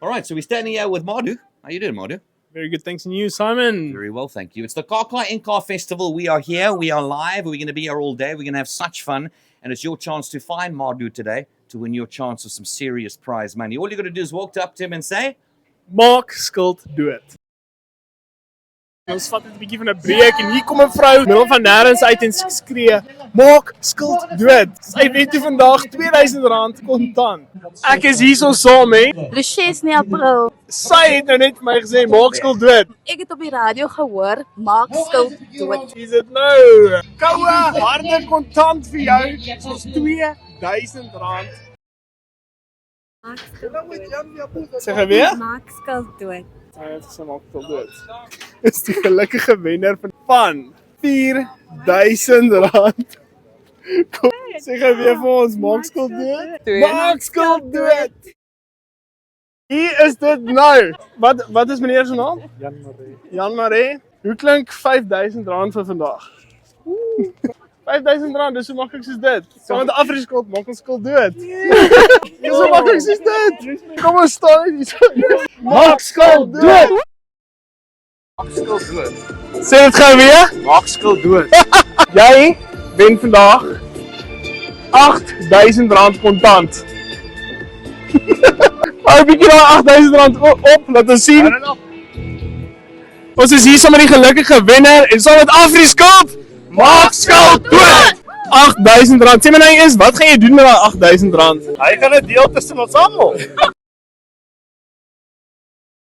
All right, so we're standing here with Mardu. How you doing, Mardu? Very good, thanks, and you, Simon? Very well, thank you. It's the Car In-Car Festival. We are here. We are live. We're going to be here all day. We're going to have such fun. And it's your chance to find Mardu today to win your chance of some serious prize money. All you got to do is walk up to him and say, Maak skuld dood. Ons vat het 'n bietjie van 'n breek en hier kom 'n vrou middel van nêrens uit en skree, maak skuld dood. Sy wen toe vandag R2000 kontant. Ek is hierso saam met Lucies nie April. sy het nou net vir my gesê maak skuld dood. Ek het op die radio gehoor, maak skuld dood. Is dit nou? Koue harde kontant vir jou. Ons R2000. Zeg jy weer? Maak skuld dood. Hy het gesê maak skuld dood. Is die gelukkige wenner van R4000. Kom, sê jy weer vir ons maak skuld dood? Maak skuld dood. Hier is dit nou. Wat is meneer se naam? Jan Marie. Hoe klink R5000 vir vandag? R5000, dis so maklik soos dit. Saam met 'n Afriskuld maak ons skuld dood. Dis so maklik soos dit. Kom ons staan hier. Maak skuld dood. Maak skuld dood. Sê dit gou weer. Maak skuld dood. Jy wen vandag R8000 kontant. Hou 'n bietjie daai R8000 op, laat ons sien. Ons is hier saam met die gelukkige wenner en saam met Afriskuld. Maak skuld dood! R8000. Sê my nou eens, wat gaan jy doen met daai R8000? Hy gaan dit deel tussen ons almal.